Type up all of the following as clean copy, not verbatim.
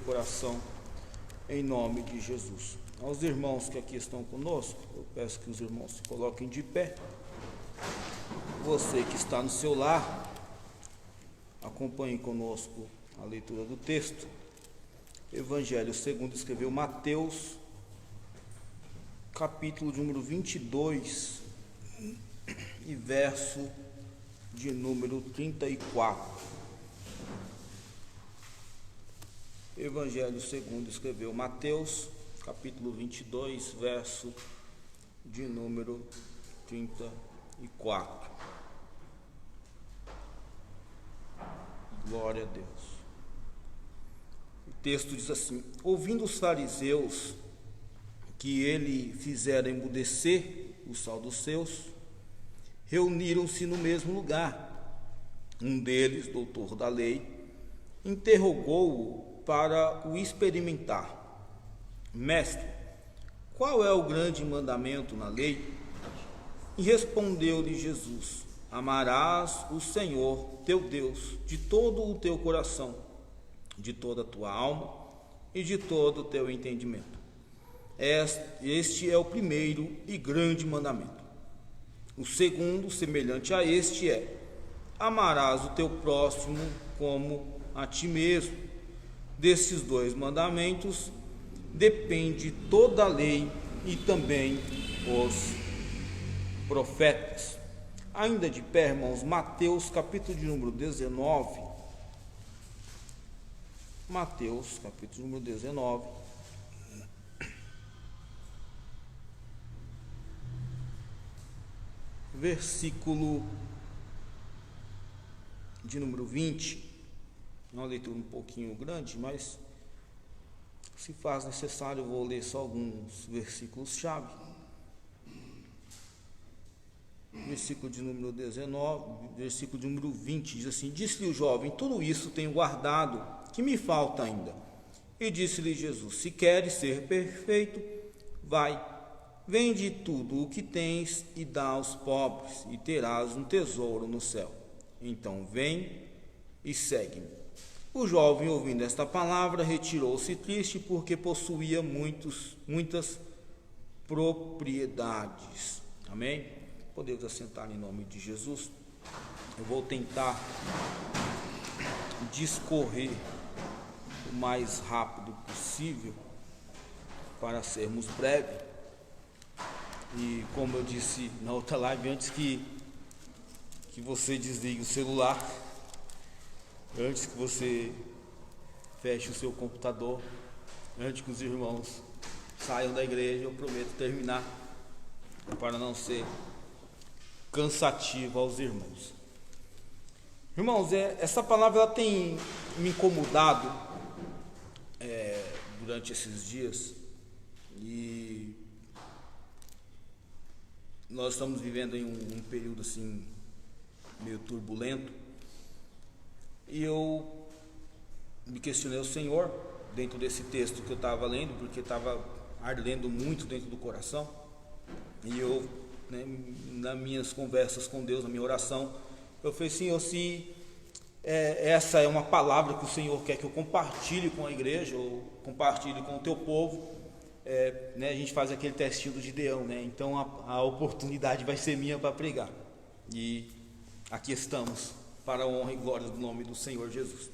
coração, em nome de Jesus. Aos irmãos que aqui estão conosco, eu peço que os irmãos se coloquem de pé. Você que está no seu lar, acompanhe conosco a leitura do texto. Evangelho segundo escreveu Mateus, capítulo de número 22 e verso de número 34. Evangelho segundo escreveu Mateus, capítulo 22, verso de número 34. Glória a Deus. O texto diz assim: ouvindo os fariseus que ele fizera emmudecer o saduceus, reuniram-se no mesmo lugar. Um deles, doutor da lei, interrogou-o para o experimentar: mestre, qual é o grande mandamento na lei? E respondeu-lhe Jesus: amarás o Senhor teu Deus de todo o teu coração, de toda a tua alma e de todo o teu entendimento. Este é o primeiro e grande mandamento. O segundo, semelhante a este, é: amarás o teu próximo como a ti mesmo. Desses dois mandamentos depende toda a lei e também os profetas. Ainda de pé, irmãos, Mateus, capítulo de número 19. Mateus, capítulo número 19. Versículo de número 20. Uma leitura um pouquinho grande, mas se faz necessário, eu vou ler só alguns versículos-chave. Versículo de número 19, versículo de número 20, diz assim: disse-lhe o jovem: tudo isso tenho guardado, que me falta ainda? E disse-lhe Jesus: se queres ser perfeito, vai, vende tudo o que tens e dá aos pobres, e terás um tesouro no céu. Então vem e segue-me. O jovem, ouvindo esta palavra, retirou-se triste, porque possuía muitas propriedades. Amém? Podemos assentar em nome de Jesus. Eu vou tentar discorrer o mais rápido possível para sermos breves. E como eu disse na outra live, antes que você desligue o celular, antes que você feche o seu computador, antes que os irmãos saiam da igreja, eu prometo terminar, para não ser cansativo aos irmãos. Irmãos, essa palavra ela tem me incomodado durante esses dias, e nós estamos vivendo em um período assim meio turbulento. E eu me questionei ao Senhor dentro desse texto que eu estava lendo, porque estava ardendo muito dentro do coração. E eu, nas minhas conversas com Deus, na minha oração, eu falei: Senhor, se essa é uma palavra que o Senhor quer que eu compartilhe com a igreja, ou compartilhe com o teu povo, a gente faz aquele testinho do Gideão, então a oportunidade vai ser minha para pregar. E aqui estamos, para a honra e glória do nome do Senhor Jesus.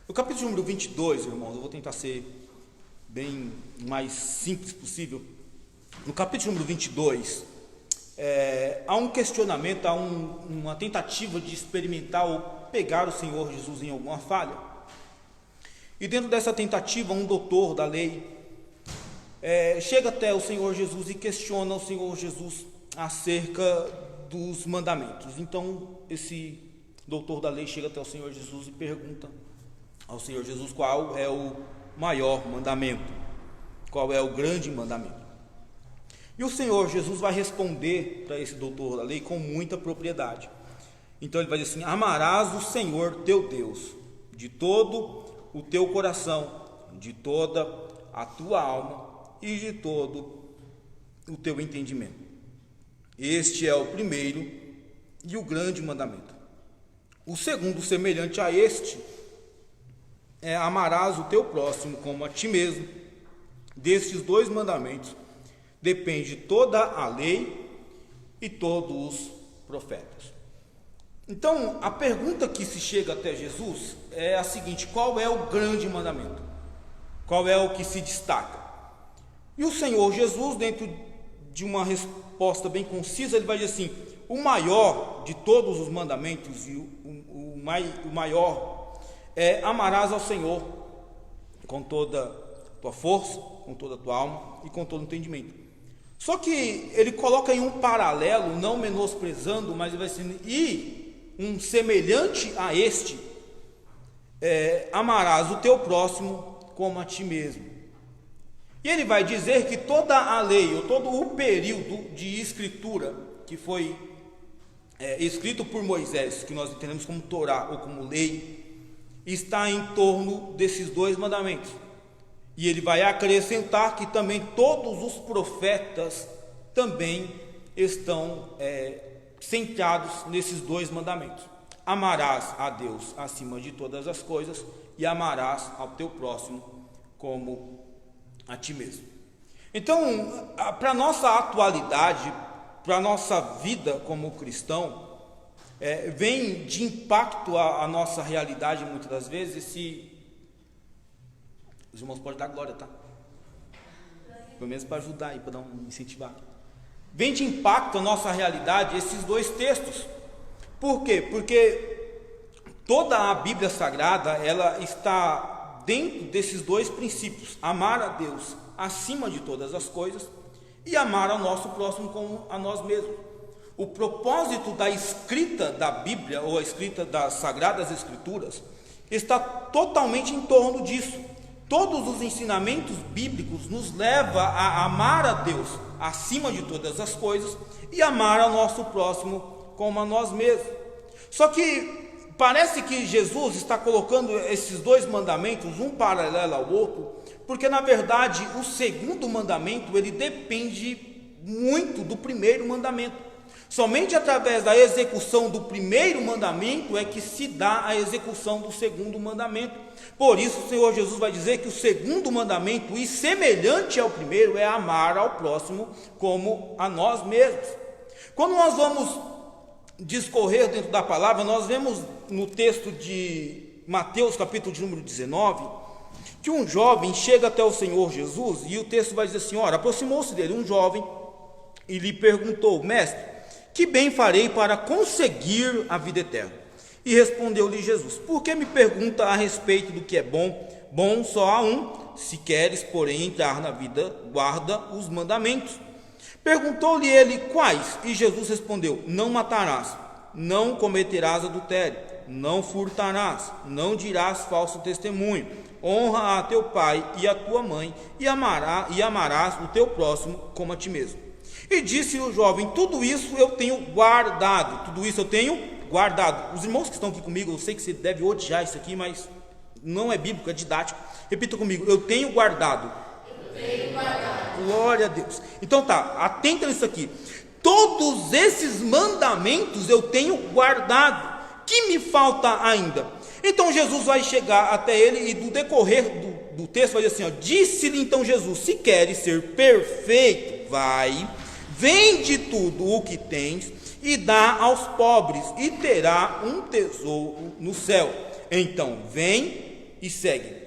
No capítulo número 22, irmãos, eu vou tentar ser bem mais simples possível. No capítulo número 22, há um questionamento, há uma tentativa de experimentar ou pegar o Senhor Jesus em alguma falha. E dentro dessa tentativa, um doutor da lei chega até o Senhor Jesus e questiona o Senhor Jesus acerca dos mandamentos. Então, esse doutor da lei chega até o Senhor Jesus e pergunta ao Senhor Jesus qual é o maior mandamento, qual é o grande mandamento. E o Senhor Jesus vai responder para esse doutor da lei com muita propriedade. Então ele vai dizer assim: amarás o Senhor teu Deus de todo o teu coração, de toda a tua alma e de todo o teu entendimento. Este é o primeiro e o grande mandamento. O segundo, semelhante a este, amarás o teu próximo como a ti mesmo. Destes 2 mandamentos depende toda a lei e todos os profetas. Então, a pergunta que se chega até Jesus é a seguinte: qual é o grande mandamento? Qual é o que se destaca? E o Senhor Jesus, dentro de uma resposta bem concisa, ele vai dizer assim: o maior de todos os mandamentos e o maior é: amarás ao Senhor com toda a tua força, com toda a tua alma e com todo o entendimento. Só que ele coloca em um paralelo, não menosprezando, mas ele vai dizer: e um semelhante a este, amarás o teu próximo como a ti mesmo. E ele vai dizer que toda a lei, ou todo o período de escritura que foi escrito por Moisés, que nós entendemos como Torá ou como lei, está em torno desses 2 mandamentos. E ele vai acrescentar que também todos os profetas também estão centrados nesses 2 mandamentos: amarás a Deus acima de todas as coisas e amarás ao teu próximo como a ti mesmo. Então, para a nossa atualidade, para a nossa vida como cristão, vem de impacto a nossa realidade muitas das vezes. Os irmãos podem dar glória, tá? Pelo menos para ajudar aí, para dar incentivar. Vem de impacto a nossa realidade esses 2 textos. Por quê? Porque toda a Bíblia Sagrada, ela está dentro desses 2 princípios: amar a Deus acima de todas as coisas e amar ao nosso próximo como a nós mesmos. O propósito da escrita da Bíblia, ou a escrita das Sagradas Escrituras, está totalmente em torno disso. Todos os ensinamentos bíblicos nos levam a amar a Deus acima de todas as coisas e amar ao nosso próximo como a nós mesmos. Só que parece que Jesus está colocando esses 2 mandamentos um paralelo ao outro, porque na verdade o segundo mandamento ele depende muito do primeiro mandamento. Somente através da execução do primeiro mandamento é que se dá a execução do segundo mandamento. Por isso o Senhor Jesus vai dizer que o segundo mandamento, e semelhante ao primeiro, é amar ao próximo como a nós mesmos. Quando nós vamos discorrer dentro da palavra, nós vemos no texto de Mateus, capítulo de número 19, que um jovem chega até o Senhor Jesus, e o texto vai dizer assim: ora, aproximou-se dele um jovem e lhe perguntou: mestre, que bem farei para conseguir a vida eterna? E respondeu-lhe Jesus: por que me pergunta a respeito do que é bom? Bom só há um, se queres, porém, entrar na vida, guarda os mandamentos. Perguntou-lhe ele: quais? E Jesus respondeu: não matarás, não cometerás adultério, não furtarás, não dirás falso testemunho, honra a teu pai e a tua mãe, e amarás o teu próximo como a ti mesmo. E disse o jovem: tudo isso eu tenho guardado. Tudo isso eu tenho guardado. Os irmãos que estão aqui comigo, eu sei que você deve odiar isso aqui, mas não é bíblico, é didático. Repita comigo: eu tenho guardado. Eu tenho guardado. Glória a Deus. Então tá, atenta nisso aqui. Todos esses mandamentos eu tenho guardado. Que me falta ainda? Então Jesus vai chegar até ele e do decorrer do texto vai dizer assim: disse-lhe então Jesus: se queres ser perfeito, vai, vende tudo o que tens e dá aos pobres, e terá um tesouro no céu. Então vem e segue.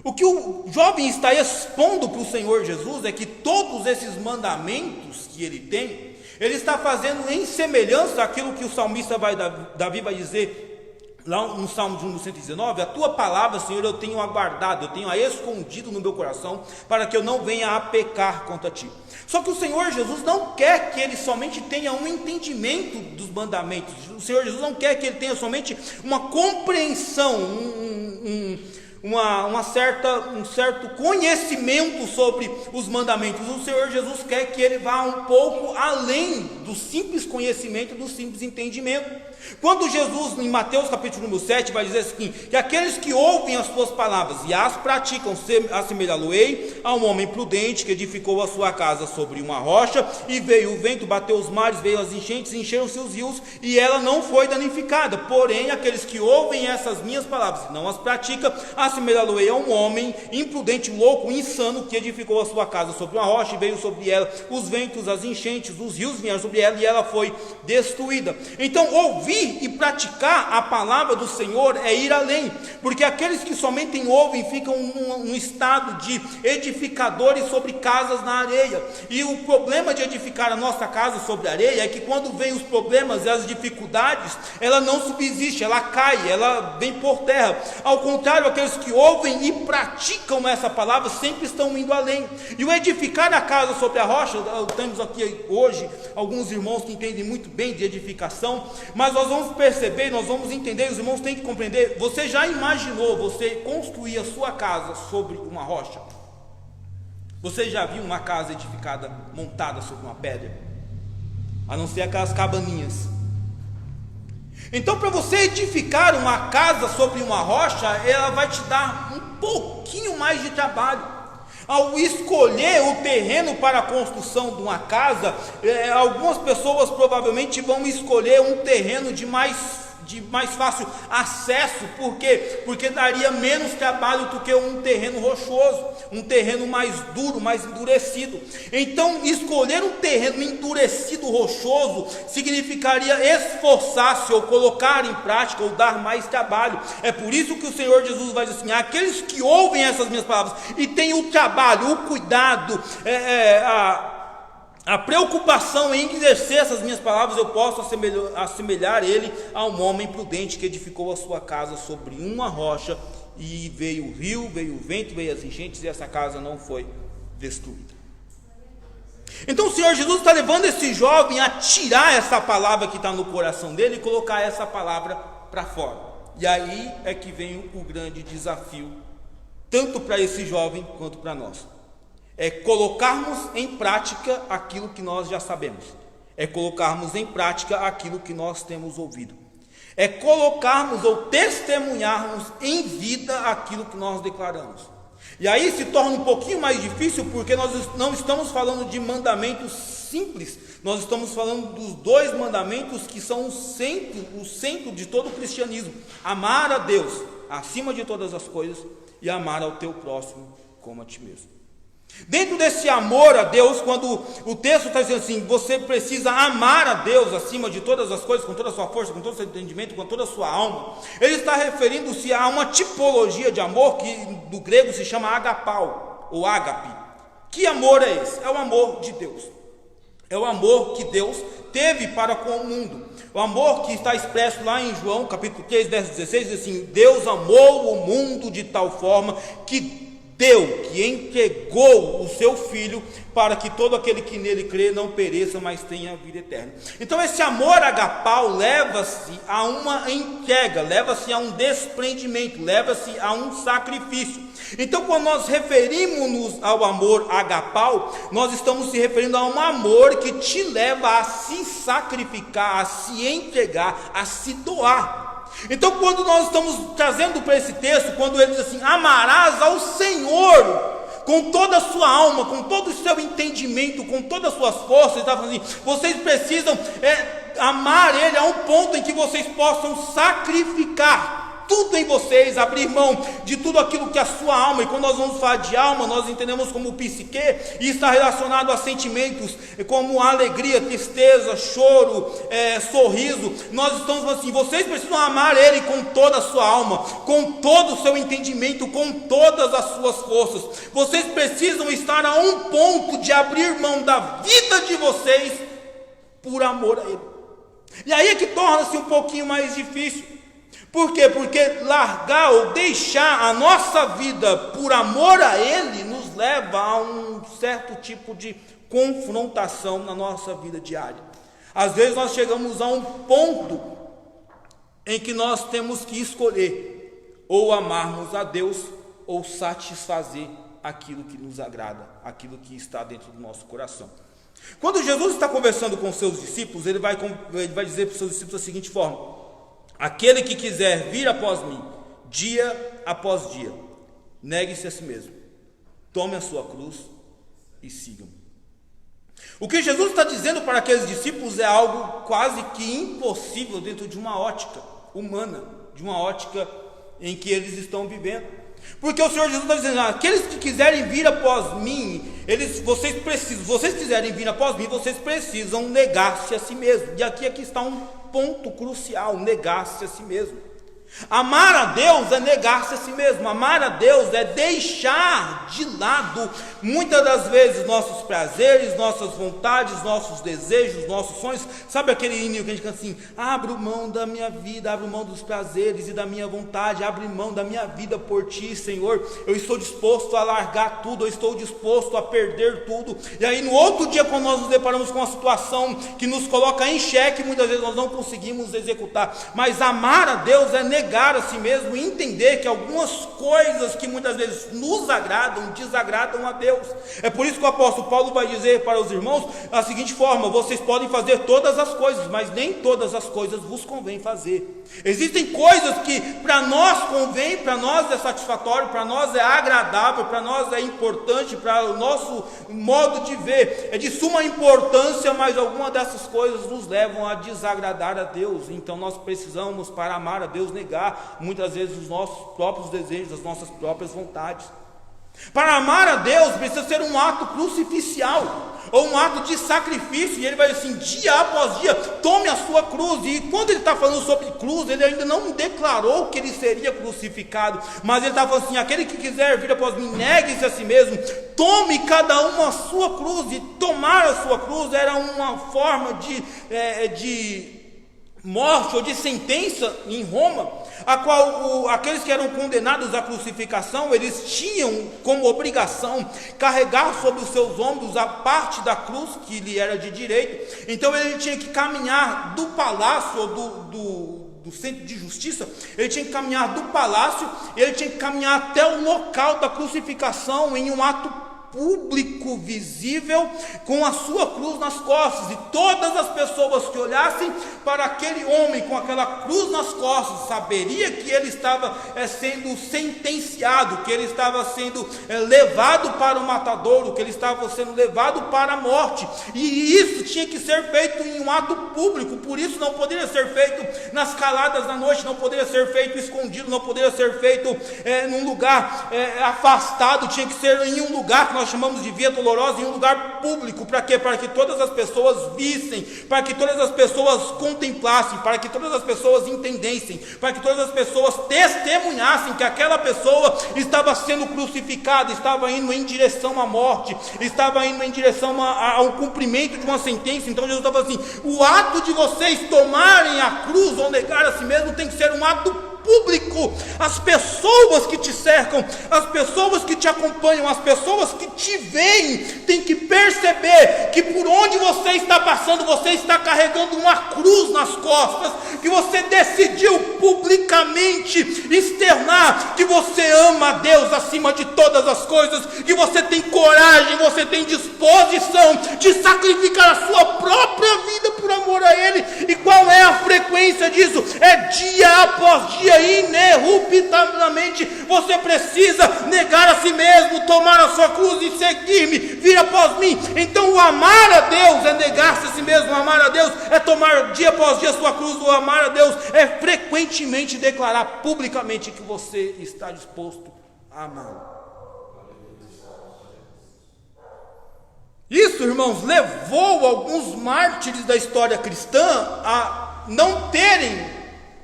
O que o jovem está expondo para o Senhor Jesus é que todos esses mandamentos que ele tem, ele está fazendo em semelhança àquilo que o salmista Davi vai dizer lá no Salmo de número 119: a tua palavra, Senhor, eu tenho aguardado, eu tenho a escondido no meu coração, para que eu não venha a pecar contra ti. Só que o Senhor Jesus não quer que ele somente tenha um entendimento dos mandamentos. O Senhor Jesus não quer que ele tenha somente uma compreensão, um certo conhecimento sobre os mandamentos. O Senhor Jesus quer que ele vá um pouco além do simples conhecimento, do simples entendimento. Quando Jesus, em Mateus capítulo número 7, vai dizer assim: que aqueles que ouvem as suas palavras e as praticam, assemelhá-lo-ei a um homem prudente que edificou a sua casa sobre uma rocha, e veio o vento, bateu os mares, veio as enchentes, encheram-se os rios, e ela não foi danificada. Porém, aqueles que ouvem essas minhas palavras e não as praticam, assemelhá-lo-ei a um homem imprudente, louco, insano, que edificou a sua casa sobre uma rocha, e veio sobre ela os ventos, as enchentes, os rios vieram sobre ela, e ela foi destruída. Então, ouvir e praticar a palavra do Senhor é ir além, porque aqueles que somente ouvem ficam num estado de edificadores sobre casas na areia. E o problema de edificar a nossa casa sobre areia é que quando vem os problemas e as dificuldades, ela não subsiste, ela cai, ela vem por terra. Ao contrário, aqueles que ouvem e praticam essa palavra sempre estão indo além. E o edificar a casa sobre a rocha, temos aqui hoje alguns irmãos que entendem muito bem de edificação, mas nós vamos perceber, nós vamos entender, os irmãos têm que compreender. Você já imaginou você construir a sua casa sobre uma rocha? Você já viu uma casa edificada, montada sobre uma pedra? A não ser aquelas cabaninhas. Então, para você edificar uma casa sobre uma rocha, ela vai te dar um pouquinho mais de trabalho. Ao escolher o terreno para a construção de uma casa, algumas pessoas provavelmente vão escolher um terreno de mais fácil acesso. Por quê? Porque daria menos trabalho do que um terreno rochoso, um terreno mais duro, mais endurecido. Então, escolher um terreno endurecido, rochoso, significaria esforçar-se ou colocar em prática ou dar mais trabalho. É por isso que o Senhor Jesus vai dizer assim: aqueles que ouvem essas minhas palavras e têm o trabalho, o cuidado, a preocupação em exercer essas minhas palavras, eu posso assemelhar ele a um homem prudente que edificou a sua casa sobre uma rocha, e veio o rio, veio o vento, veio as enchentes, e essa casa não foi destruída. Então o Senhor Jesus está levando esse jovem a tirar essa palavra que está no coração dele e colocar essa palavra para fora. E aí é que vem o grande desafio, tanto para esse jovem quanto para nós. É colocarmos em prática aquilo que nós já sabemos, é colocarmos em prática aquilo que nós temos ouvido, é colocarmos ou testemunharmos em vida aquilo que nós declaramos. E aí se torna um pouquinho mais difícil, porque nós não estamos falando de mandamentos simples, nós estamos falando dos dois mandamentos que são o centro de todo o cristianismo: amar a Deus acima de todas as coisas e amar ao teu próximo como a ti mesmo. Dentro desse amor a Deus, quando o texto está dizendo assim, você precisa amar a Deus acima de todas as coisas, com toda a sua força, com todo o seu entendimento, com toda a sua alma, ele está referindo-se a uma tipologia de amor que do grego se chama agapau, ou ágape. Que amor é esse? É o amor de Deus. É o amor que Deus teve para com o mundo. O amor que está expresso lá em João capítulo 3, verso 16, diz assim: Deus amou o mundo de tal forma que entregou o seu Filho, para que todo aquele que nele crê não pereça, mas tenha vida eterna. Então esse amor agapau leva-se a uma entrega, leva-se a um desprendimento, leva-se a um sacrifício. Então quando nós referimos-nos ao amor agapau, nós estamos se referindo a um amor que te leva a se sacrificar, a se entregar, a se doar. Então quando nós estamos trazendo para esse texto, quando ele diz assim: amarás ao Senhor com toda a sua alma, com todo o seu entendimento, com todas as suas forças, ele está falando assim: vocês precisam amar Ele a um ponto em que vocês possam sacrificar tudo em vocês, abrir mão de tudo aquilo que a sua alma, e quando nós vamos falar de alma, nós entendemos como psique, e está relacionado a sentimentos como alegria, tristeza, choro, sorriso. Nós estamos falando assim: vocês precisam amar Ele com toda a sua alma, com todo o seu entendimento, com todas as suas forças. Vocês precisam estar a um ponto de abrir mão da vida de vocês por amor a Ele. E aí é que torna-se um pouquinho mais difícil. Por quê? Porque largar ou deixar a nossa vida por amor a Ele nos leva a um certo tipo de confrontação na nossa vida diária. Às vezes nós chegamos a um ponto em que nós temos que escolher ou amarmos a Deus ou satisfazer aquilo que nos agrada, aquilo que está dentro do nosso coração. Quando Jesus está conversando com os seus discípulos, ele vai dizer para os seus discípulos da seguinte forma: aquele que quiser vir após mim, dia após dia, negue-se a si mesmo, tome a sua cruz e siga-me. O que Jesus está dizendo para aqueles discípulos é algo quase que impossível dentro de uma ótica humana, de uma ótica em que eles estão vivendo. Porque o Senhor Jesus está dizendo: aqueles que quiserem vir após mim, vocês quiserem vir após mim, vocês precisam negar-se a si mesmo. E aqui está um ponto crucial: negar-se a si mesmo. Amar a Deus é negar-se a si mesmo. Amar a Deus é deixar de lado, muitas das vezes, nossos prazeres, nossas vontades, nossos desejos, nossos sonhos. Sabe aquele hino que a gente canta assim: abro mão da minha vida, abro mão dos prazeres e da minha vontade, abro mão da minha vida por ti, Senhor. Eu estou disposto a largar tudo, eu estou disposto a perder tudo. E aí no outro dia, quando nós nos deparamos com uma situação que nos coloca em xeque, muitas vezes nós não conseguimos executar. Mas amar a Deus é negar a si mesmo e entender que algumas coisas que muitas vezes nos agradam, desagradam a Deus. É por isso que o apóstolo Paulo vai dizer para os irmãos da seguinte forma: vocês podem fazer todas as coisas, mas nem todas as coisas vos convém fazer. Existem coisas que para nós convém, para nós é satisfatório, para nós é agradável, para nós é importante, para o nosso modo de ver é de suma importância, mas algumas dessas coisas nos levam a desagradar a Deus. Então nós precisamos, para amar a Deus, negar muitas vezes os nossos próprios desejos, as nossas próprias vontades. Para amar a Deus precisa ser um ato crucificial, ou um ato de sacrifício. E ele vai assim, dia após dia: tome a sua cruz. E quando ele está falando sobre cruz, ele ainda não declarou que ele seria crucificado, mas ele está falando assim: aquele que quiser vir após mim, negue-se a si mesmo, tome cada um a sua cruz. E tomar a sua cruz era uma forma de morte ou de sentença em Roma, a qual aqueles que eram condenados à crucificação, eles tinham como obrigação carregar sobre os seus ombros a parte da cruz que lhe era de direito. Então ele tinha que caminhar do palácio, ou do centro de justiça, ele tinha que caminhar do palácio, ele tinha que caminhar até o local da crucificação em um ato público, visível, com a sua cruz nas costas. E todas as pessoas que olhassem para aquele homem com aquela cruz nas costas, saberia que ele estava sendo sentenciado, que ele estava sendo levado para o matadouro, que ele estava sendo levado para a morte. E isso tinha que ser feito em um ato público. Por isso não poderia ser feito nas caladas da noite, não poderia ser feito escondido, não poderia ser feito num lugar afastado. Tinha que ser em um lugar que nós chamamos de via dolorosa, em um lugar público. Para quê? Para que todas as pessoas vissem, para que todas as pessoas contemplassem, para que todas as pessoas entendessem, para que todas as pessoas testemunhassem que aquela pessoa estava sendo crucificada, estava indo em direção à morte, estava indo em direção ao cumprimento de uma sentença. Então Jesus estava assim: o ato de vocês tomarem a cruz ou negar a si mesmo tem que ser um ato público. As pessoas que te cercam, as pessoas que te acompanham, as pessoas que te veem, têm que perceber que por onde você está passando, você está carregando uma cruz nas costas, que você decidiu publicamente externar que você ama a Deus acima de todas as coisas, que você tem coragem, você tem disposição de sacrificar a sua própria vida por amor a Ele. E qual é a frequência disso? É dia após dia, ininterruptamente. Você precisa negar a si mesmo, tomar a sua cruz e seguir-me, vir após mim. Então o amar a Deus é negar-se a si mesmo. O amar a Deus é tomar dia após dia a sua cruz. O amar a Deus é frequentemente declarar publicamente que você está disposto a amá-lo. Isso, irmãos, levou alguns mártires da história cristã a não terem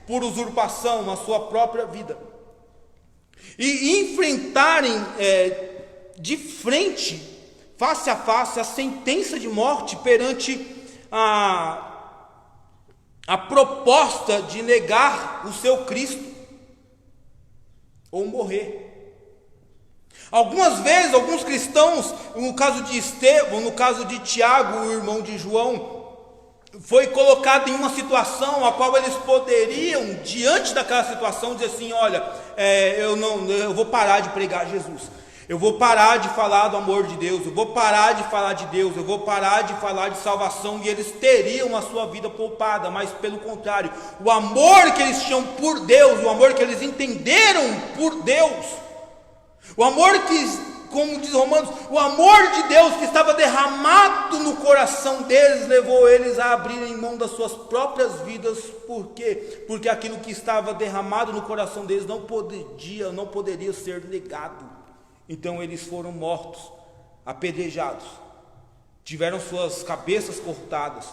por usurpação a sua própria vida e enfrentarem de frente, face a face, a sentença de morte perante a proposta de negar o seu Cristo ou morrer. Algumas vezes, alguns cristãos, no caso de Estevão, no caso de Tiago, o irmão de João, foi colocado em uma situação a qual eles poderiam, diante daquela situação, dizer assim: olha, eu vou parar de pregar Jesus, eu vou parar de falar do amor de Deus, eu vou parar de falar de Deus, eu vou parar de falar de salvação. E eles teriam a sua vida poupada, mas pelo contrário, o amor que eles tinham por Deus, o amor que eles entenderam por Deus, o amor como diz Romanos, o amor de Deus que estava derramado no coração deles, levou eles a abrirem mão das suas próprias vidas. Por quê? Porque aquilo que estava derramado no coração deles não poderia ser negado. Então eles foram mortos, apedrejados, tiveram suas cabeças cortadas,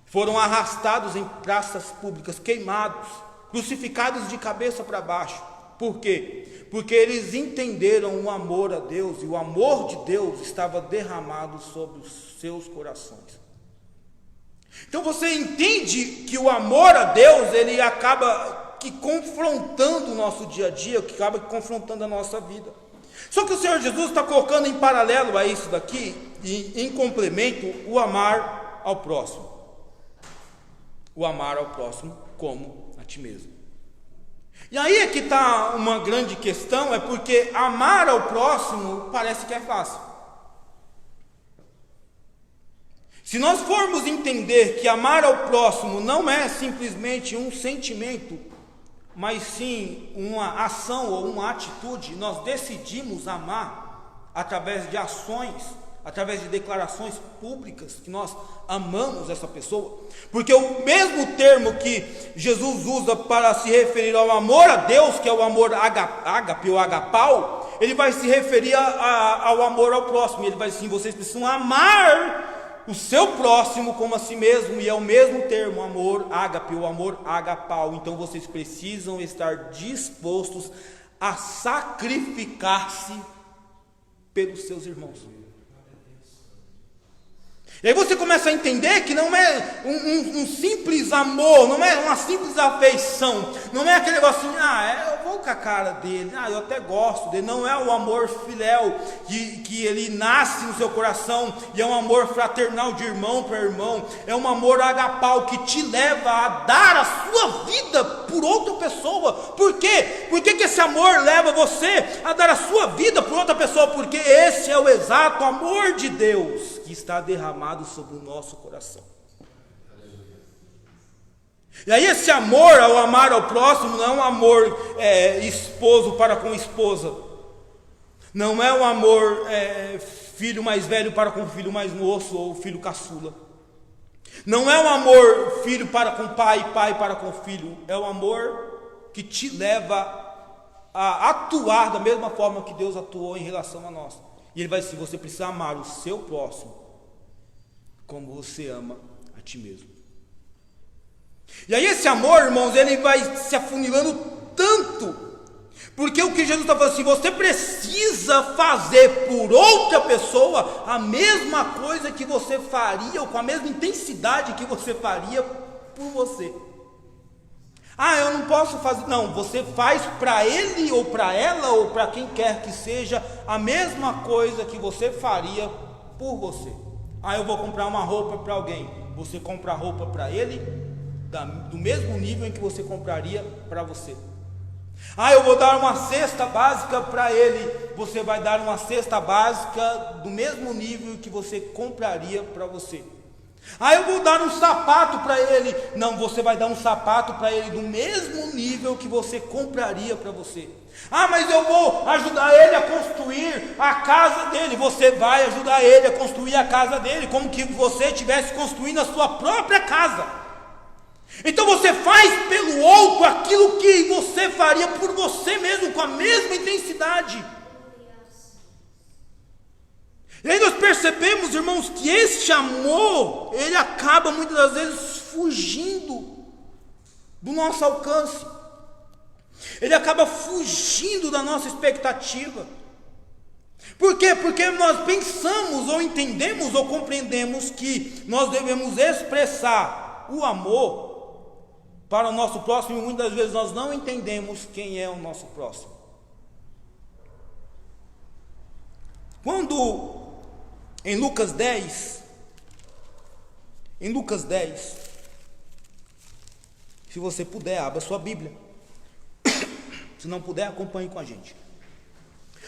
foram arrastados em praças públicas, queimados, crucificados de cabeça para baixo. Por quê? Porque eles entenderam o amor a Deus, e o amor de Deus estava derramado sobre os seus corações. Então você entende que o amor a Deus, ele acaba confrontando o nosso dia a dia, que acaba confrontando a nossa vida. Só que o Senhor Jesus está colocando em paralelo a isso daqui, e em complemento, o amar ao próximo. O amar ao próximo como a ti mesmo. E aí é que está uma grande questão, é porque amar ao próximo parece que é fácil. Se nós formos entender que amar ao próximo não é simplesmente um sentimento, mas sim uma ação ou uma atitude, nós decidimos amar através de ações, através de declarações públicas, que nós amamos essa pessoa, porque o mesmo termo que Jesus usa para se referir ao amor a Deus, que é o amor ágape ou agapau, ele vai se referir ao amor ao próximo. Ele vai dizer assim: vocês precisam amar o seu próximo como a si mesmo, e é o mesmo termo, amor ágape ou amor agapau. Então vocês precisam estar dispostos a sacrificar-se pelos seus irmãos. E aí você começa a entender que não é um simples amor, não é uma simples afeição, não é aquele negócio assim, eu vou com a cara dele, eu até gosto dele. Não é o amor filéu, que ele nasce no seu coração, e é um amor fraternal de irmão para irmão, é um amor agapau, que te leva a dar a sua vida por outra pessoa. Por quê? Por que esse amor leva você a dar a sua vida por outra pessoa? Porque esse é o exato amor de Deus que está derramado sobre o nosso coração. E aí esse amor, ao amar ao próximo, não é um amor esposo para com esposa, não é um amor filho mais velho para com filho mais moço, ou filho caçula, não é um amor filho para com pai, pai para com filho. É um amor que te leva a atuar da mesma forma que Deus atuou em relação a nós. E ele vai dizer: você precisa amar o seu próximo como você ama a ti mesmo. E aí esse amor, irmãos, ele vai se afunilando tanto, porque o que Jesus está falando assim: você precisa fazer por outra pessoa a mesma coisa que você faria, ou com a mesma intensidade que você faria por você. Eu não posso fazer. Não, você faz para ele ou para ela ou para quem quer que seja a mesma coisa que você faria por você. Eu vou comprar uma roupa para alguém, você compra a roupa para ele do mesmo nível em que você compraria para você. Eu vou dar uma cesta básica para ele, você vai dar uma cesta básica do mesmo nível que você compraria para você. Eu vou dar um sapato para ele. Não, você vai dar um sapato para ele do mesmo nível que você compraria para você. Mas eu vou ajudar ele a construir a casa dele. Você vai ajudar ele a construir a casa dele, como que você estivesse construindo a sua própria casa. Então você faz pelo outro aquilo que você faria por você mesmo, com a mesma intensidade. E aí nós percebemos, irmãos, que este amor, ele acaba muitas das vezes fugindo do nosso alcance. Ele acaba fugindo da nossa expectativa. Por quê? Porque nós pensamos, ou entendemos, ou compreendemos que nós devemos expressar o amor para o nosso próximo, e muitas vezes nós não entendemos quem é o nosso próximo. Quando em Lucas 10, se você puder, abra sua Bíblia. Se não puder, acompanhe com a gente.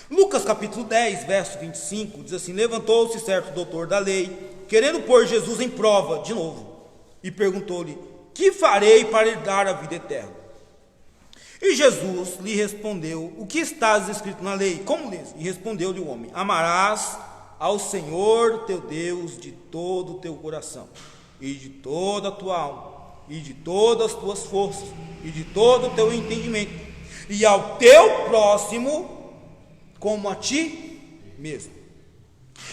Lucas capítulo 10, verso 25, diz assim: levantou-se certo doutor da lei, querendo pôr Jesus em prova de novo, e perguntou-lhe: que farei para herdar a vida eterna? E Jesus lhe respondeu: o que está escrito na lei? Como lês? E respondeu-lhe o homem: amarás ao Senhor teu Deus de todo o teu coração, e de toda a tua alma, e de todas as tuas forças, e de todo o teu entendimento, e ao teu próximo como a ti mesmo.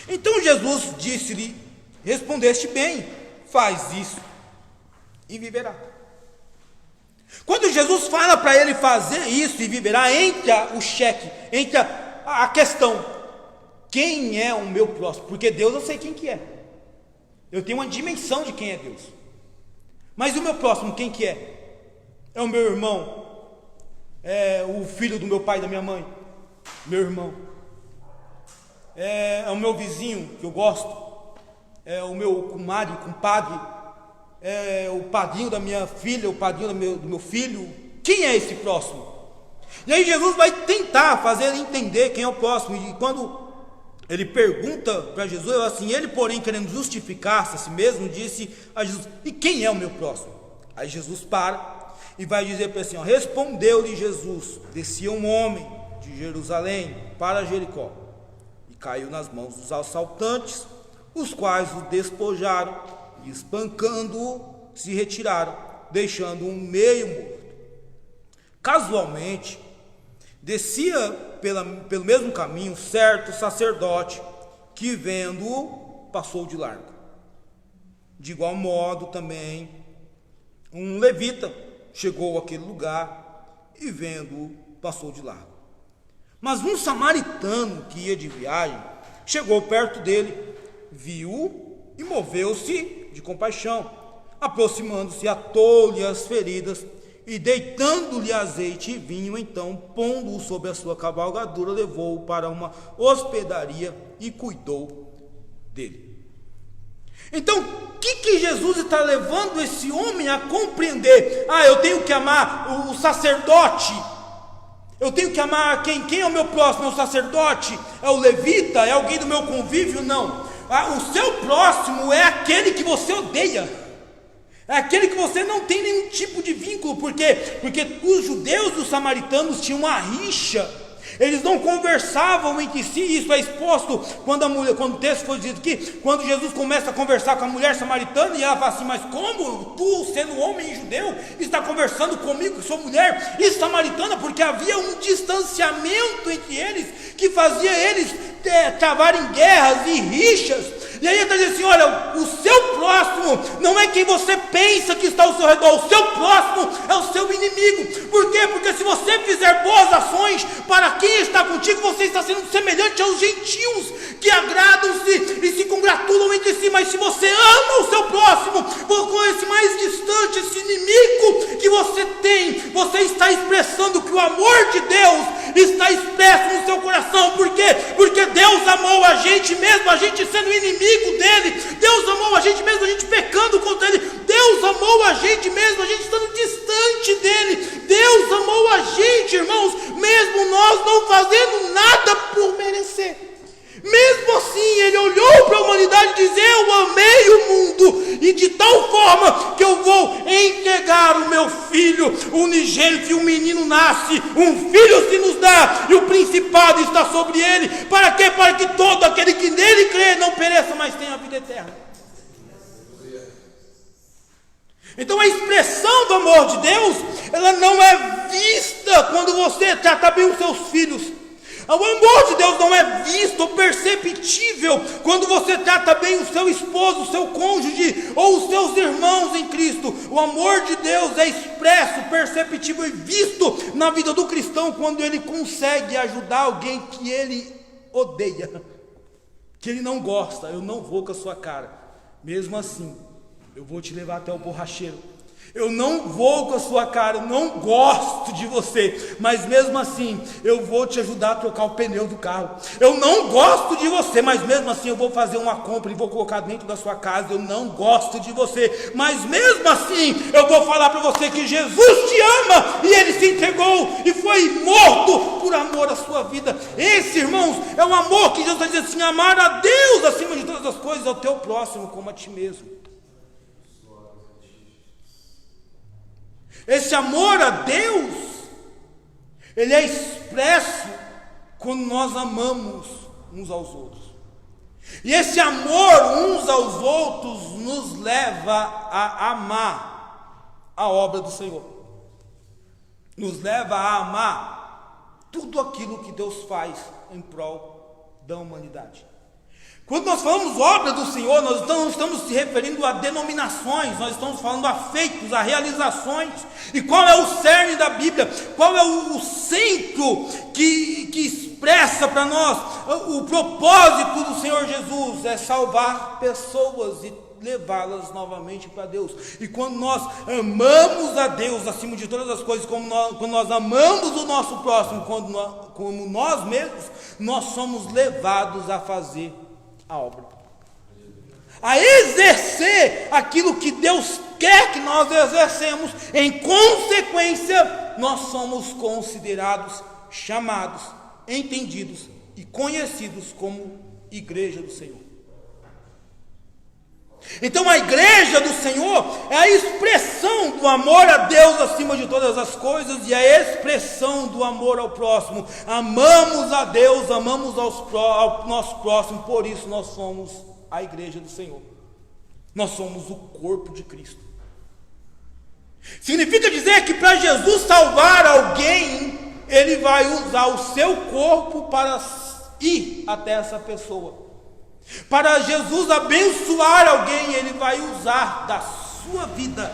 Então Jesus disse-lhe: respondeste bem, faz isso e viverá. Quando Jesus fala para ele fazer isso e viverá, entra o cheque, entra a questão: quem é o meu próximo? Porque Deus eu sei quem que é, eu tenho uma dimensão de quem é Deus, mas o meu próximo quem que é? É o meu irmão, é o filho do meu pai e da minha mãe, meu irmão, é o meu vizinho que eu gosto, é o meu comadre, compadre, é o padrinho da minha filha, o padrinho do meu filho. Quem é esse próximo? E aí Jesus vai tentar fazer ele entender quem é o próximo. E quando ele pergunta para Jesus, assim, ele porém querendo justificar-se a si mesmo, disse a Jesus: e quem é o meu próximo? Aí Jesus para e vai dizer para ele assim, respondeu-lhe Jesus: descia um homem de Jerusalém para Jericó e caiu nas mãos dos assaltantes, os quais o despojaram e espancando-o se retiraram, deixando-o meio morto. Casualmente descia pelo mesmo caminho certo sacerdote, que vendo-o passou de largo. De igual modo também um levita chegou àquele lugar e vendo-o passou de largo. Mas um samaritano que ia de viagem chegou perto dele, viu-o e moveu-se de compaixão, aproximando-se, atou-lhe as feridas e deitando-lhe azeite e vinho, então pondo-o sobre a sua cavalgadura, levou-o para uma hospedaria e cuidou dele. Então, o que Jesus está levando esse homem a compreender? Eu tenho que amar o sacerdote, eu tenho que amar quem é o meu próximo? É o sacerdote? É o levita? É alguém do meu convívio? Não. O seu próximo é aquele que você odeia, é aquele que você não tem nenhum tipo de vínculo. Por quê? Porque os judeus e os samaritanos tinham uma rixa, eles não conversavam entre si. Isso é exposto quando o texto foi dito que quando Jesus começa a conversar com a mulher samaritana, e ela fala assim: mas como tu, sendo homem judeu, está conversando comigo, que sou mulher e samaritana? Porque havia um distanciamento entre eles, que fazia eles travarem guerras e rixas. E aí ele está dizendo assim: olha, o seu próximo não é quem você pensa que está ao seu redor, o seu próximo é o seu inimigo. Por quê? Porque se você fizer boas ações para quem está contigo, você está sendo semelhante aos gentios, que agradam-se e se congratulam entre si. Mas se você ama o seu próximo, com esse mais distante, esse inimigo que você tem, você está expressando que o amor de Deus está expresso no seu coração. Por quê? Porque Deus amou a gente mesmo a gente sendo inimigo dele. Deus amou a gente mesmo a gente pecando contra ele. Deus amou a gente mesmo a gente estando distante dele. Deus amou a gente, irmãos, mesmo nós não fazendo nada por merecer. Mesmo assim, ele olhou para a humanidade e disse: eu amei o mundo, e de tal forma que eu vou entregar o meu filho unigênito, e um menino nasce, um filho se nos dá, e o principado está sobre ele. Para quê? Para que todo aquele que nele crê não pereça, mas tenha a vida eterna. Então a expressão do amor de Deus, ela não é vista quando você trata bem os seus filhos. O amor de Deus não é visto ou perceptível quando você trata bem o seu esposo, o seu cônjuge ou os seus irmãos em Cristo. O amor de Deus é expresso, perceptível e visto na vida do cristão quando ele consegue ajudar alguém que ele odeia, que ele não gosta. Eu não vou com a sua cara, mesmo assim eu vou te levar até o borracheiro. Eu não vou com a sua cara, eu não gosto de você, mas mesmo assim eu vou te ajudar a trocar o pneu do carro. Eu não gosto de você, mas mesmo assim eu vou fazer uma compra e vou colocar dentro da sua casa. Eu não gosto de você, mas mesmo assim eu vou falar para você que Jesus te ama, e ele se entregou e foi morto por amor à sua vida. Esse, irmãos, é o amor que Jesus está dizendo assim: amar a Deus acima de todas as coisas, ao teu próximo como a ti mesmo. Esse amor a Deus ele é expresso quando nós amamos uns aos outros. E esse amor uns aos outros nos leva a amar a obra do Senhor. Nos leva a amar tudo aquilo que Deus faz em prol da humanidade. Quando nós falamos obra do Senhor, nós não estamos se referindo a denominações, nós estamos falando a feitos, a realizações. E qual é o cerne da Bíblia? Qual é o centro que expressa para nós o propósito do Senhor Jesus? É salvar pessoas e levá-las novamente para Deus. E quando nós amamos a Deus acima de todas as coisas, quando nós amamos o nosso próximo como nós mesmos, nós somos levados a fazer a obra, a exercer aquilo que Deus quer que nós exercemos. Em consequência, nós somos considerados, chamados, entendidos e conhecidos como igreja do Senhor. Então a igreja do Senhor é a expressão do amor a Deus acima de todas as coisas e a expressão do amor ao próximo. Amamos a Deus, amamos ao nosso próximo, por isso nós somos a igreja do Senhor. Nós somos o corpo de Cristo. Significa dizer que para Jesus salvar alguém, Ele vai usar o seu corpo para ir até essa pessoa. Para Jesus abençoar alguém, Ele vai usar da sua vida,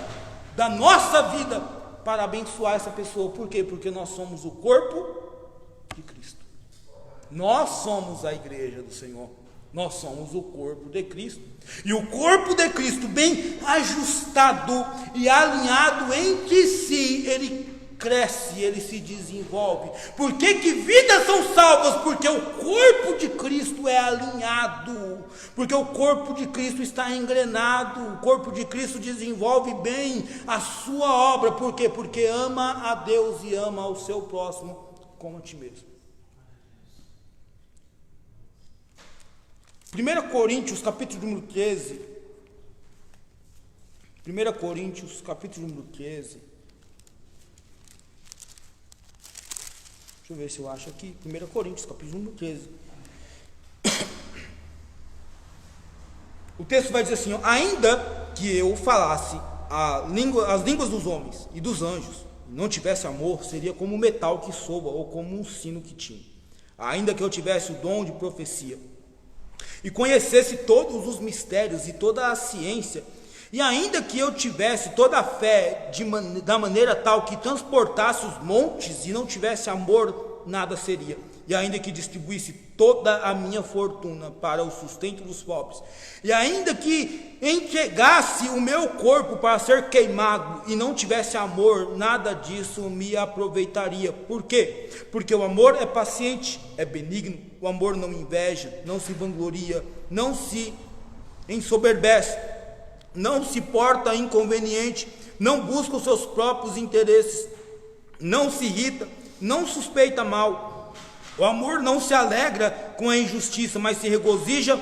da nossa vida, para abençoar essa pessoa. Por quê? Porque nós somos o corpo de Cristo. Nós somos a igreja do Senhor. Nós somos o corpo de Cristo. E o corpo de Cristo, bem ajustado e alinhado entre si, ele cresce, ele se desenvolve. Por que vidas são salvas? Porque o corpo de Cristo é alinhado, porque o corpo de Cristo está engrenado, o corpo de Cristo desenvolve bem a sua obra. Por quê? Porque ama a Deus e ama ao seu próximo como a ti mesmo. 1 Coríntios capítulo número 13. 1 Coríntios capítulo número 13. Deixa eu ver se eu acho aqui. 1 Coríntios, capítulo número 13. O texto vai dizer assim: ainda que eu falasse as línguas dos homens e dos anjos, e não tivesse amor, seria como um metal que soa, ou como um sino que tine. Ainda que eu tivesse o dom de profecia, e conhecesse todos os mistérios e toda a ciência, e ainda que eu tivesse toda a fé da maneira tal que transportasse os montes e não tivesse amor, nada seria. E ainda que distribuísse toda a minha fortuna para o sustento dos pobres, e ainda que entregasse o meu corpo para ser queimado e não tivesse amor, nada disso me aproveitaria. Por quê? Porque o amor é paciente, é benigno, o amor não inveja, não se vangloria, não se ensoberbece, não se porta inconveniente, não busca os seus próprios interesses, não se irrita, não suspeita mal. O amor não se alegra com a injustiça, mas se regozija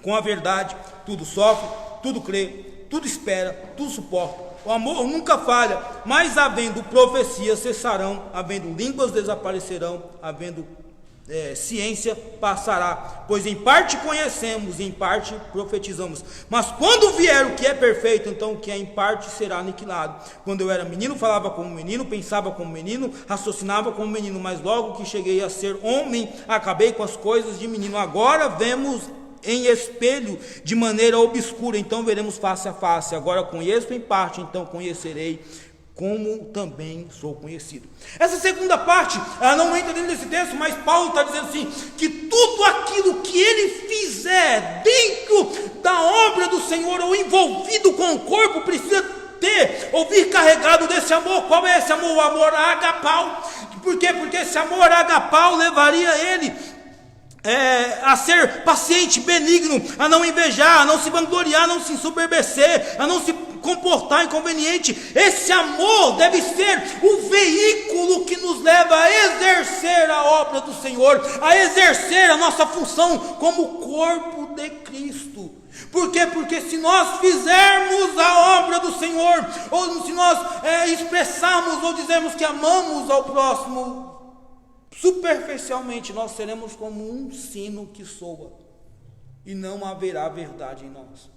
com a verdade. Tudo sofre, tudo crê, tudo espera, tudo suporta. O amor nunca falha, mas havendo profecias cessarão, havendo línguas desaparecerão, havendo ciência passará, pois em parte conhecemos, em parte profetizamos. Mas quando vier o que é perfeito, então o que é em parte será aniquilado. Quando eu era menino, falava como menino, pensava como menino, raciocinava como menino, mas logo que cheguei a ser homem, acabei com as coisas de menino. Agora vemos em espelho de maneira obscura, então veremos face a face. Agora conheço em parte, então conhecerei como também sou conhecido. Essa segunda parte, ela não entra dentro desse texto, mas Paulo está dizendo assim, que tudo aquilo que ele fizer dentro da obra do Senhor, ou envolvido com o corpo, precisa ou vir carregado desse amor. Qual é esse amor? O amor agapau. Por quê? Porque esse amor agapau levaria ele a ser paciente, benigno, a não invejar, a não se vangloriar, a não se ensoberbecer, a não se comportar inconveniente. Esse amor deve ser o veículo que nos leva a exercer a obra do Senhor, a exercer a nossa função como corpo de Cristo. Por quê? Porque se nós fizermos a obra do Senhor, ou se nós expressarmos ou dizermos que amamos ao próximo, superficialmente nós seremos como um sino que soa, e não haverá verdade em nós.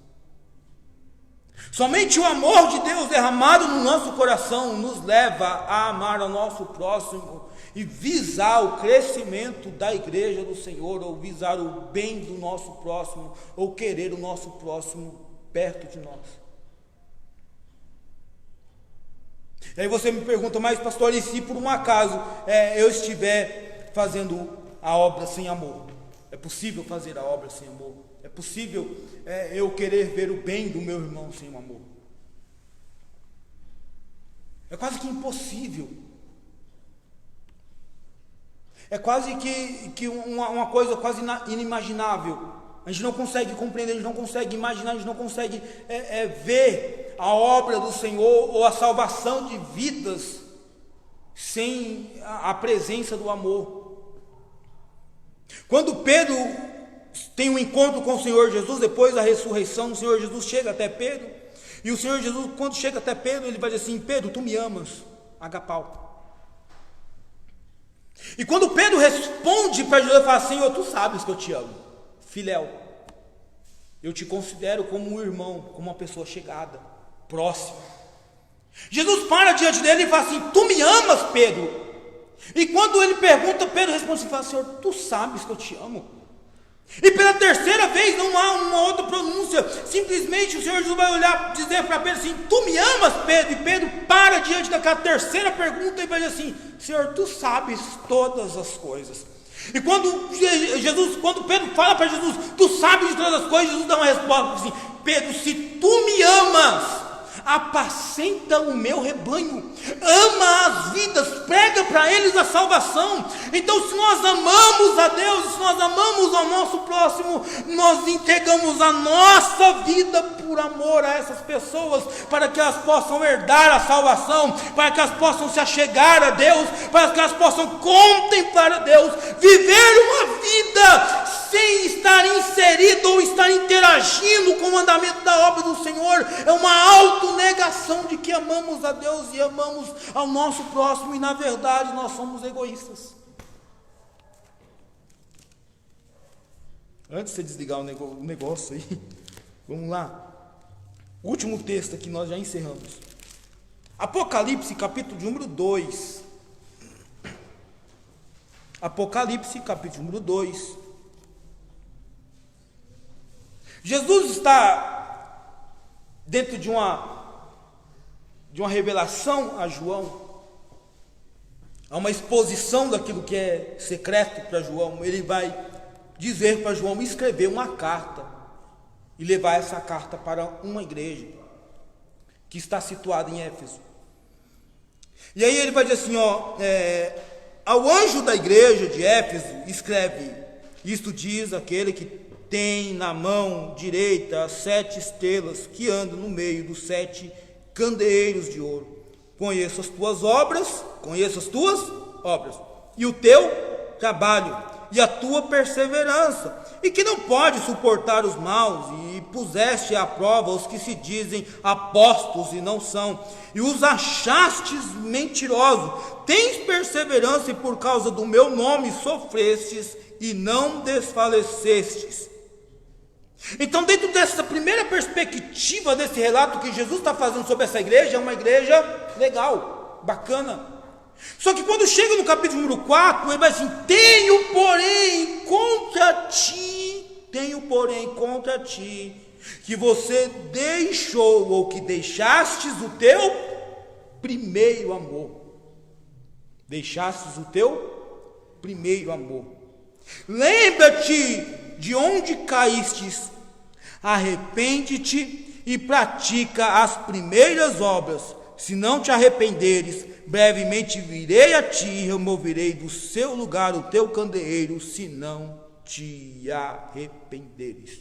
Somente o amor de Deus derramado no nosso coração nos leva a amar ao nosso próximo e visar o crescimento da igreja do Senhor, ou visar o bem do nosso próximo, ou querer o nosso próximo perto de nós. E aí você me pergunta, mas pastor, e se por um acaso eu estiver fazendo a obra sem amor? É possível fazer a obra sem amor? É possível eu querer ver o bem do meu irmão sem o amor? É quase que impossível. É quase que uma coisa quase inimaginável. A gente não consegue compreender, a gente não consegue imaginar, a gente não consegue ver a obra do Senhor ou a salvação de vidas sem a presença do amor. Quando Pedro tem um encontro com o Senhor Jesus, depois da ressurreição, o Senhor Jesus chega até Pedro, e o Senhor Jesus, quando chega até Pedro, ele vai dizer assim: Pedro, tu me amas, agapau. E quando Pedro responde para Jesus, ele fala: Senhor, tu sabes que eu te amo, filéu, eu te considero como um irmão, como uma pessoa chegada, próxima. Jesus para diante dele e fala assim: tu me amas, Pedro? E quando ele pergunta, Pedro responde assim, fala: Senhor, tu sabes que eu te amo. E pela terceira vez, não há uma outra pronúncia, simplesmente o Senhor Jesus vai olhar, dizer para Pedro assim: tu me amas, Pedro? E Pedro para diante daquela terceira pergunta e vai dizer assim: Senhor, tu sabes todas as coisas. E quando Pedro fala para Jesus: tu sabes de todas as coisas, Jesus dá uma resposta assim: Pedro, se tu me amas, apacenta o meu rebanho, ama as vidas, prega para eles a salvação. Então, se nós amamos a Deus, se nós amamos ao nosso próximo, nós entregamos a nossa vida por amor a essas pessoas, para que elas possam herdar a salvação, para que elas possam se achegar a Deus, para que elas possam contemplar a Deus, viver uma vida sem estar inserido ou estar interagindo com o andamento da obra do Senhor. É uma autonegação de que amamos a Deus e amamos ao nosso próximo, e na verdade nós somos egoístas. Antes de você desligar o negócio aí, vamos lá. Último texto aqui, nós já encerramos. Apocalipse, capítulo de número 2. Apocalipse, capítulo número 2. Jesus está dentro de uma revelação a João, há uma exposição daquilo que é secreto para João. Ele vai dizer para João escrever uma carta e levar essa carta para uma igreja que está situada em Éfeso. E aí ele vai dizer assim, ao anjo da igreja de Éfeso escreve: isto diz aquele que tem na mão direita as 7 estrelas que andam no meio dos 7 candeeiros de ouro. Conheço as tuas obras, e o teu trabalho, e a tua perseverança, e que não pode suportar os maus, e puseste à prova os que se dizem apóstolos e não são, e os achastes mentirosos. Tens perseverança, e por causa do meu nome sofrestes e não desfalecestes. Então, dentro dessa primeira perspectiva desse relato que Jesus está fazendo sobre essa igreja, é uma igreja legal, bacana. Só que quando chega no capítulo número 4, ele vai assim: tenho porém contra ti, que você deixou, ou que deixastes o teu primeiro amor. Deixastes o teu primeiro amor. Lembra-te de onde caístes, arrepende-te e pratica as primeiras obras. Se não te arrependeres, brevemente virei a ti e removerei do seu lugar o teu candeeiro, se não te arrependeres.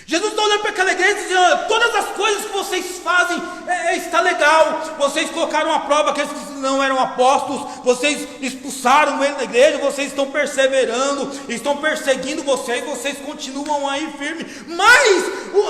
Jesus está olhando para aquela igreja e dizendo: olha, todas as coisas que vocês fazem está legal. Vocês colocaram à prova aqueles que não eram apóstolos, vocês expulsaram ele da igreja, vocês estão perseverando, estão perseguindo vocês continuam aí firmes, mas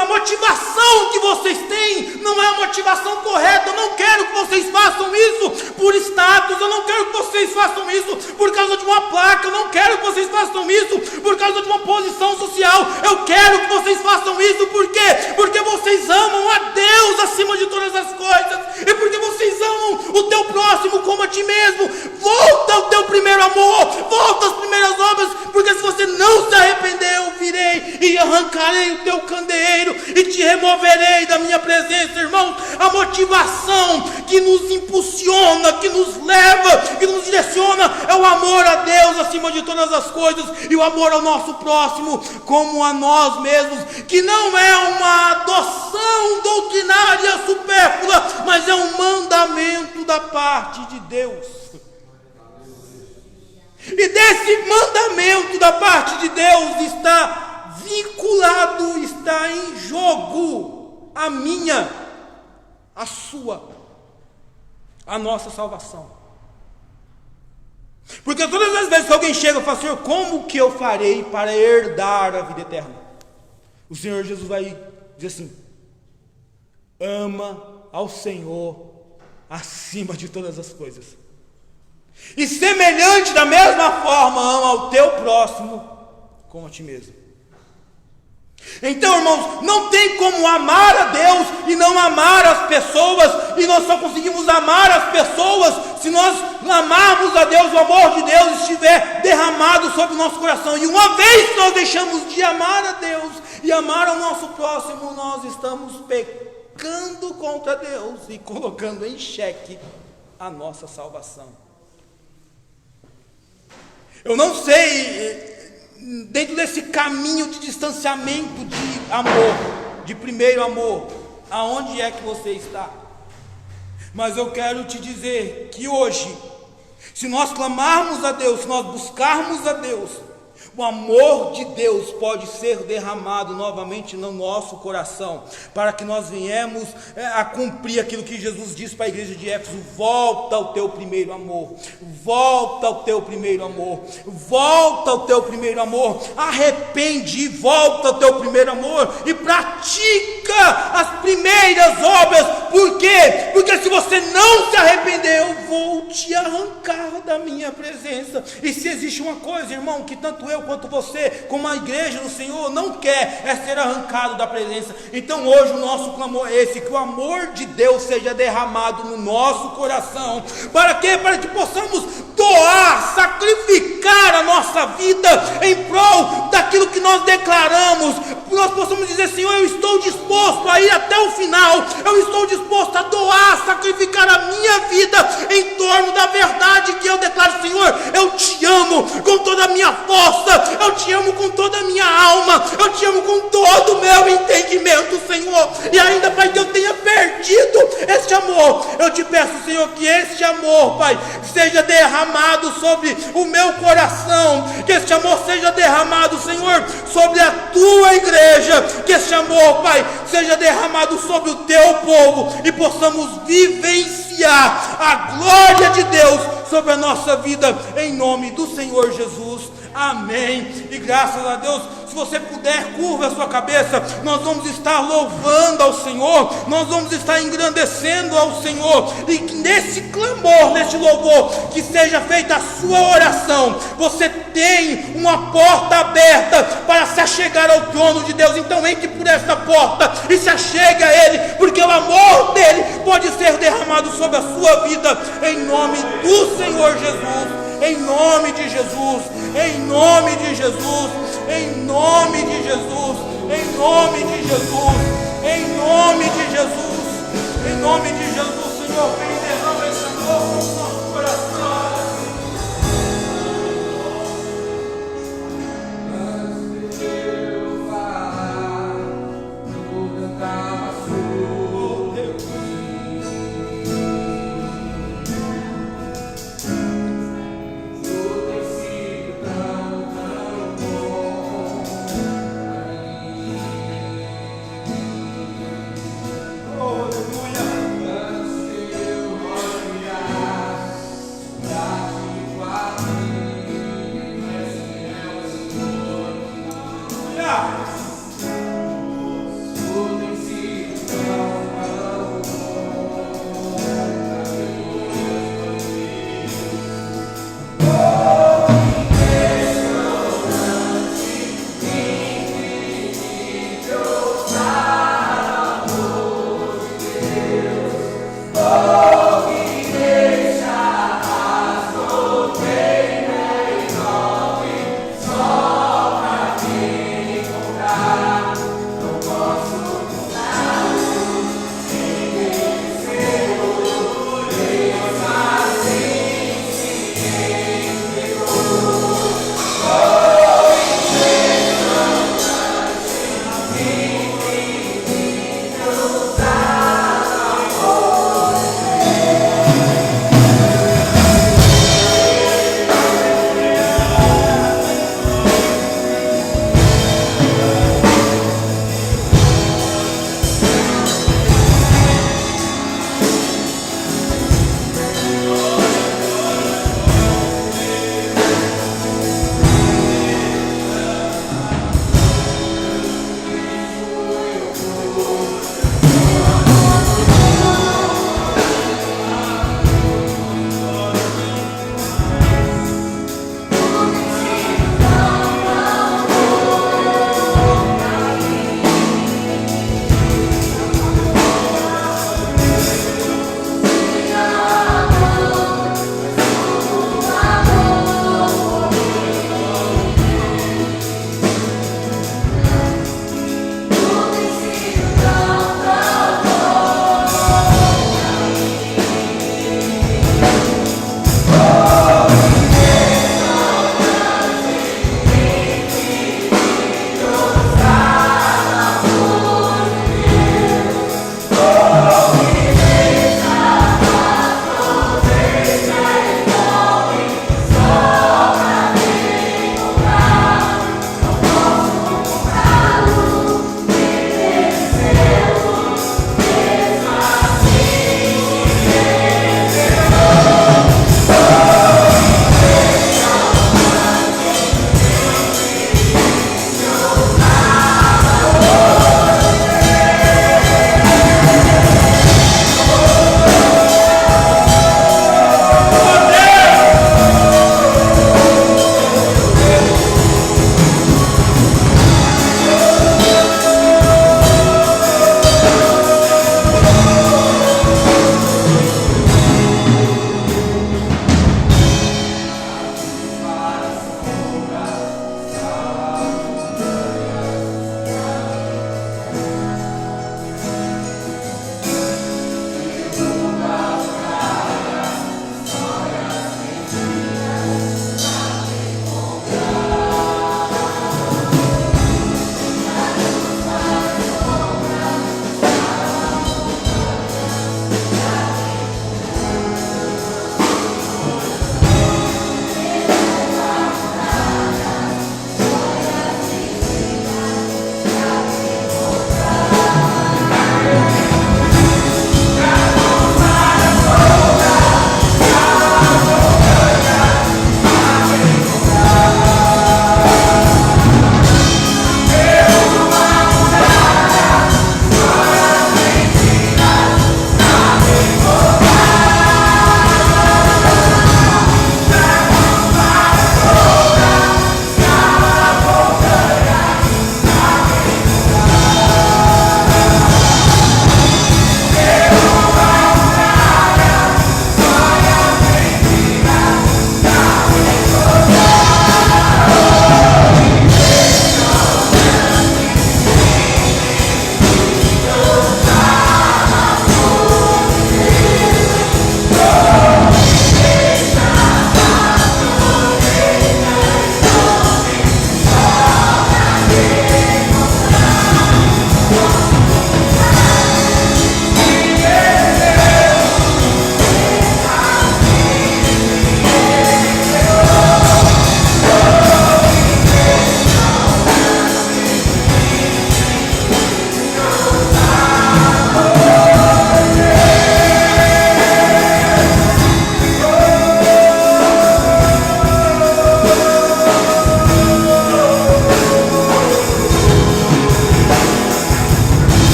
a motivação que vocês têm não é a motivação correta. Eu não quero que vocês façam isso por status, eu não quero que vocês façam isso por causa de uma placa, eu não quero que vocês façam isso por causa de uma posição social. Eu quero que vocês façam isso por quê? Porque vocês amam a Deus acima de todas as coisas, e porque vocês amam o teu próximo como a ti mesmo. Volta ao teu primeiro amor, volta às primeiras obras, porque se você não se arrepender, eu virei e arrancarei o teu candeeiro e te removerei da minha presença. Irmãos, a motivação que nos impulsiona, que nos leva, que nos direciona é o amor a Deus acima de todas as coisas, e o amor ao nosso próximo como a nós mesmos, que não é uma adoção doutrinária supérflua, mas é um mandamento da parte de Deus. E desse mandamento da parte de Deus está vinculado, está em jogo a minha, a sua, a nossa salvação. Porque todas as vezes que alguém chega e fala: Senhor, como que eu farei para herdar a vida eterna? O Senhor Jesus vai dizer assim: ama ao Senhor acima de todas as coisas, e semelhante da mesma forma ama ao teu próximo como a ti mesmo. Então, irmãos, não tem como amar a Deus e não amar as pessoas, e nós só conseguimos amar as pessoas se nós amarmos a Deus, o amor de Deus estiver derramado sobre o nosso coração. E uma vez que nós deixamos de amar a Deus e amar ao nosso próximo, nós estamos pecando contra Deus e colocando em xeque a nossa salvação. Eu não sei, dentro desse caminho de distanciamento de amor, de primeiro amor, aonde é que você está? Mas eu quero te dizer que hoje, se nós clamarmos a Deus, se nós buscarmos a Deus, o amor de Deus pode ser derramado novamente no nosso coração, para que nós venhamos a cumprir aquilo que Jesus disse para a igreja de Éfeso: volta ao teu primeiro amor, volta ao teu primeiro amor, volta ao teu primeiro amor, arrepende, volta ao teu primeiro amor e pratica as primeiras obras. Por quê? Porque se você não se arrepender, eu vou te arrancar da minha presença. E se existe uma coisa, irmão, que tanto eu quanto você, como a igreja do Senhor, não quer, é ser arrancado da presença. Então hoje o nosso clamor é esse: que o amor de Deus seja derramado no nosso coração. Para quê? Para que possamos doar, sacrificar a nossa vida em prol daquilo que nós declaramos. Nós possamos dizer: Senhor, eu estou disposto a ir até o final, eu estou disposto a doar, sacrificar a minha vida em torno da verdade que eu declaro. Senhor, eu te amo com toda a minha força, eu te amo com toda a minha alma, eu te amo com todo o meu entendimento, Senhor. E ainda, Pai, que eu tenha perdido este amor, eu te peço, Senhor, que este amor, Pai, seja derramado sobre o meu coração, que este amor seja derramado, Senhor, sobre a tua igreja, que este amor, Pai, seja derramado sobre o teu povo, e possamos vivenciar a glória de Deus sobre a nossa vida, em nome do Senhor Jesus. Amém. E graças a Deus, se você puder, curva a sua cabeça. Nós vamos estar louvando ao Senhor, nós vamos estar engrandecendo ao Senhor, e que nesse clamor, nesse louvor, que seja feita a sua oração. Você tem uma porta aberta para se achegar ao trono de Deus. Então entre por esta porta e se achegue a Ele, porque o amor dEle pode ser derramado sobre a sua vida, em nome do Senhor Jesus. Em nome de Jesus, em nome de Jesus, em nome de Jesus, em nome de Jesus, em nome de Jesus, em nome de Jesus, Senhor, vem derrama esse amor no nosso coração.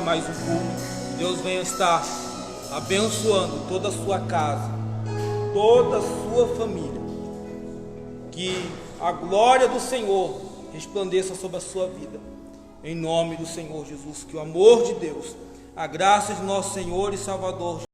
mais um culto. Deus venha estar abençoando toda a sua casa, toda a sua família. Que a glória do Senhor resplandeça sobre a sua vida. Em nome do Senhor Jesus, que o amor de Deus, a graça de nosso Senhor e Salvador